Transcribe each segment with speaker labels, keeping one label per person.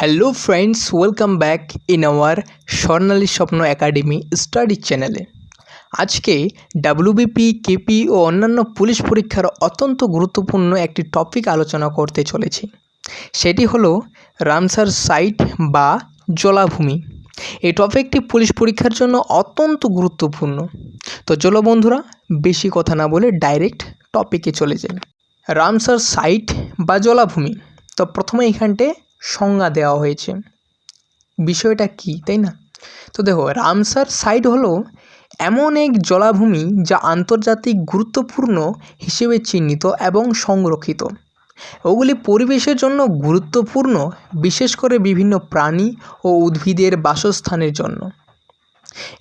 Speaker 1: Hello friends, welcome back in our Swarnali Swapna academy study চ্যানেলে। আজকে WBP, KP ও অন্যান্য police পরীক্ষার অত্যন্ত গুরুত্বপূর্ণ একটি টপিক আলোচনা করতে চলেছি। সেটি হলো রামসার সাইট বা জলাভূমি। এই টপিকটি পুলিশ পরীক্ষার জন্য অত্যন্ত গুরুত্বপূর্ণ। তো চলো বন্ধুরা, বেশি কথা না বলে ডাইরেক্ট টপিকে চলে যাই। রামসার সাইট বা জলাভূমি, তো প্রথমে এখানটায় সংজ্ঞা দেওয়া হয়েছে। বিষয়টা কি, তাই না? তো দেখো, রামসার সাইট হলো এমন এক জলাভূমি যা আন্তর্জাতিক গুরুত্বপূর্ণ হিসেবে চিহ্নিত এবং সংরক্ষিত। ওগুলি পরিবেশের জন্য গুরুত্বপূর্ণ, বিশেষ করে বিভিন্ন প্রাণী ও উদ্ভিদের বাসস্থানের জন্য।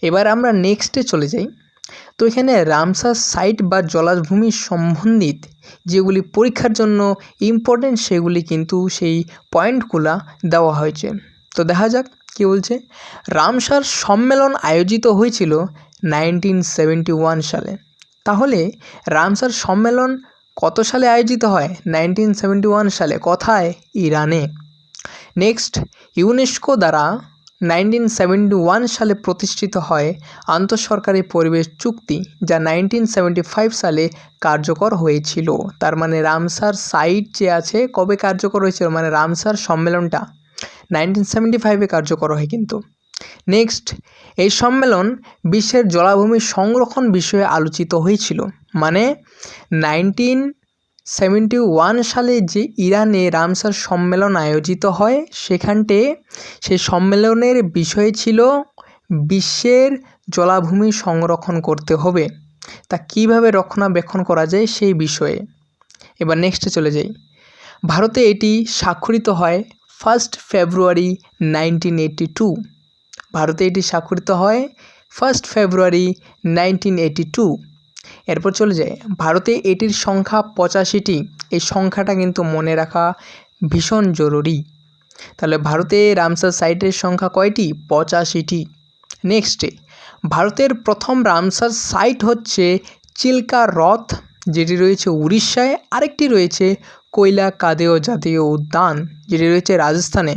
Speaker 1: এবার আমরা নেক্সটে চলে যাই। তো এখানে রামসার সাইট বা জলাভূমি সম্বন্ধিত যেগুলি পরীক্ষার জন্য ইম্পর্টেন্ট, সেগুলি কিন্তু সেই পয়েন্টগুলো দেওয়া হয়েছে। তো দেখা যাক কী বলছে। রামসার সম্মেলন আয়োজিত হয়েছিল 1971 সালে। তাহলে রামসার সম্মেলন কত সালে আয়োজিত হয়? 1971 সালে। কোথায়? ইরানে। নেক্সট, ইউনেস্কো দ্বারা 1971 সালে প্রতিষ্ঠিত হয় আন্তঃসরকারি পরিবেশ চুক্তি, যা 1975 সালে কার্যকর হয়েছিল। তার মানে রামসার সাইট যে আছে কবে কার্যকর হয়েছিল, মানে রামসার সম্মেলনটা 1975-এ কার্যকর হয় কিন্তু। নেক্সট, এই সম্মেলন বিশ্বের জলাভূমি সংরক্ষণ বিষয়ে আলোচিত হয়েছিল। মানে 1971 সালে যে ইরানে রামসার সম্মেলন আয়োজিত হয়, সেখানটে সেই সম্মেলনের বিষয় ছিল বিশ্বের জলাভূমি সংরক্ষণ করতে হবে, তা কিভাবে রক্ষণাবেক্ষণ করা যায় সেই বিষয়ে। এবার নেক্সটে চলে যাই। ভারতে এটি স্বাক্ষরিত হয় 1 ফেব্রুয়ারি 1982। ভারতে এটি স্বাক্ষরিত হয় 1 ফেব্রুয়ারি 1982। এরপর চলে যায়, ভারতে এটির সংখ্যা 85টি। এই সংখ্যাটা কিন্তু মনে রাখা ভীষণ জরুরি। তাহলে ভারতে রামসার সাইটের সংখ্যা কয়টি? 85টি। নেক্সটে, ভারতের প্রথম রামসার সাইট হচ্ছে চিল্কা হ্রদ, যেটি রয়েছে উড়িষ্যায়। আরেকটি রয়েছে কৈলা কাদেও জাতীয় উদ্যান, যেটি রয়েছে রাজস্থানে।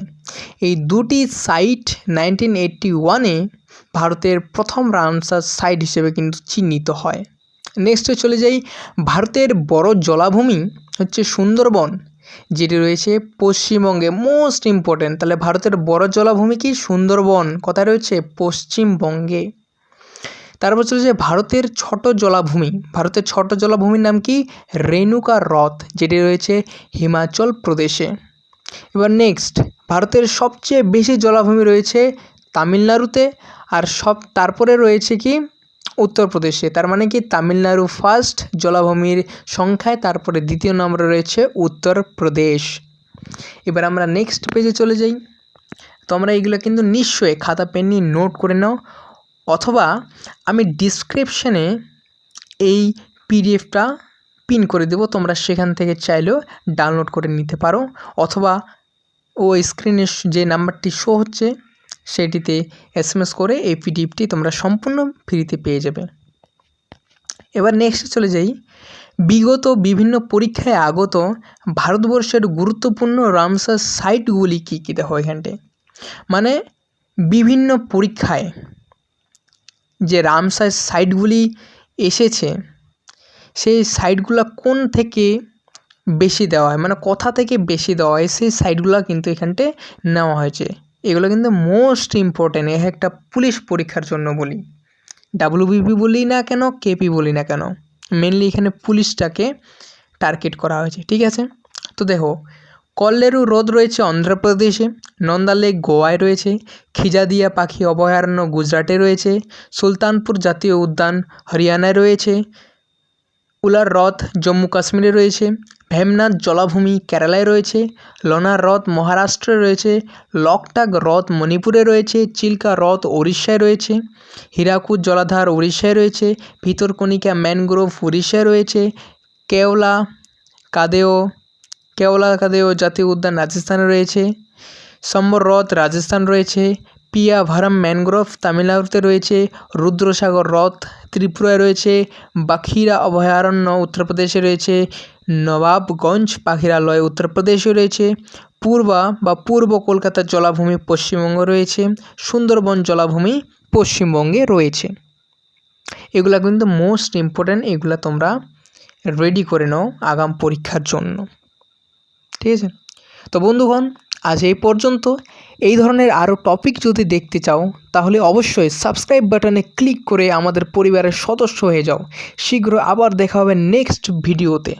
Speaker 1: এই দুটি সাইট 1981-এ ভারতের প্রথম রামসার সাইট হিসেবে কিন্তু চিহ্নিত হয়। নেক্সটে চলে যাই। ভারতের বড় জলাভূমি হচ্ছে সুন্দরবন, যেটি রয়েছে পশ্চিমবঙ্গে। Most important. তাহলে ভারতের বড় জলাভূমি কি? সুন্দরবন। কোথায় রয়েছে? পশ্চিমবঙ্গে। তারপর চলে যায় ভারতের ছোট জলাভূমি। ভারতের ছোট জলাভূমির নাম কি? রেণুকা হ্রদ, যেটি রয়েছে হিমাচল প্রদেশে। এবার নেক্সট, ভারতের সবচেয়ে বেশি জলাভূমি রয়েছে তামিলনাড়ুতে, আর তারপরে রয়েছে কি? উত্তরপ্রদেশে। তার মানে কি তামিলনাড়ু ফার্স্ট জলাভূমির সংখ্যায়, তারপরে দ্বিতীয় নম্বরে রয়েছে উত্তরপ্রদেশ। এবার আমরা নেক্সট পেজে চলে যাই। তো আমরা এগুলো কিন্তু নিশ্চয়ই খাতা পেন নিয়ে নোট করে নাও, অথবা আমি ডিসক্রিপশানে এই পিডিএফটা পিন করে দেবো, তোমরা সেখান থেকে চাইলেও ডাউনলোড করে নিতে পারো, অথবা স্ক্রিনে যে নাম্বারটি শো হচ্ছে সেটিতে SMS করে এই পিডিএফটি তোমরা সম্পূর্ণ ফ্রিতে পেয়ে যাবে। এবার নেক্সট চলে যাই। বিগত বিভিন্ন পরীক্ষায় আগত ভারতবর্ষের গুরুত্বপূর্ণ রামসার সাইটগুলি কী কী? দেখো এখানটায়, মানে বিভিন্ন পরীক্ষায় যে রামসার সাইটগুলি এসেছে, সেই সাইটগুলো কোন থেকে বেশি দেওয়া হয়, মানে কোথা থেকে বেশি দেওয়া হয়, সেই সাইটগুলো কিন্তু এখানটায় নেওয়া হয়েছে। এগুলো কিন্তু মোস্ট ইম্পর্টেন্ট একটা পুলিশ পরীক্ষার জন্য বলি। ডাব্লিউবিপি বলি না কেন, কেপি বলি না কেন, মেনলি এখানে পুলিশটাকে টার্গেট করা হয়েছে। ঠিক আছে, তো দেখো, কল্লেরু হ্রদ রয়েছে অন্ধ্রপ্রদেশে, নন্দা লেক গোয়ায় রয়েছে, খিজাদিয়া পাখি অভয়ারণ্য গুজরাটে রয়েছে, সুলতানপুর জাতীয় উদ্যান হরিয়ানায় রয়েছে, উলার হ্রদ জম্মু কাশ্মীরে রয়েছে, ভেমনাথ জলাভূমি কেরালায় রয়েছে, লোনার হ্রদ মহারাষ্ট্রে রয়েছে, লকটাক হ্রদ মণিপুরে রয়েছে, চিল্কা হ্রদ উড়িষ্যায় রয়েছে, হীরাকুদ জলাধার উড়িষ্যায় রয়েছে, ভিতরকণিকা ম্যানগ্রোভ উড়িষ্যায় রয়েছে, কেওলা কাদেও জাতীয় উদ্যান রাজস্থানে রয়েছে, সম্বর হ্রদ রাজস্থান রয়েছে, পিয়াভারাম ম্যানগ্রোভ তামিলনাড়ুতে রয়েছে, রুদ্রসাগর হ্রদ ত্রিপুরায় রয়েছে, বাখিরা অভয়ারণ্য উত্তরপ্রদেশে রয়েছে, নবাবগঞ্জ পাখিরালয় উত্তরপ্রদেশে রয়েছে, পূর্ব কলকাতার জলাভূমি পশ্চিমবঙ্গে রয়েছে, সুন্দরবন জলাভূমি পশ্চিমবঙ্গে রয়েছে। এগুলা কিন্তু মোস্ট ইম্পর্ট্যান্ট, এগুলা তোমরা রেডি করে নাও আগাম পরীক্ষার জন্য, ঠিক আছে। তো বন্ধুগণ, আজ এই পর্যন্ত। এই ধরনের আরও টপিক যদি দেখতে চাও তাহলে অবশ্যই সাবস্ক্রাইব বাটনে ক্লিক করে আমাদের পরিবারের সদস্য হয়ে যাও। শীঘ্র আবার দেখা হবে নেক্সট ভিডিওতে।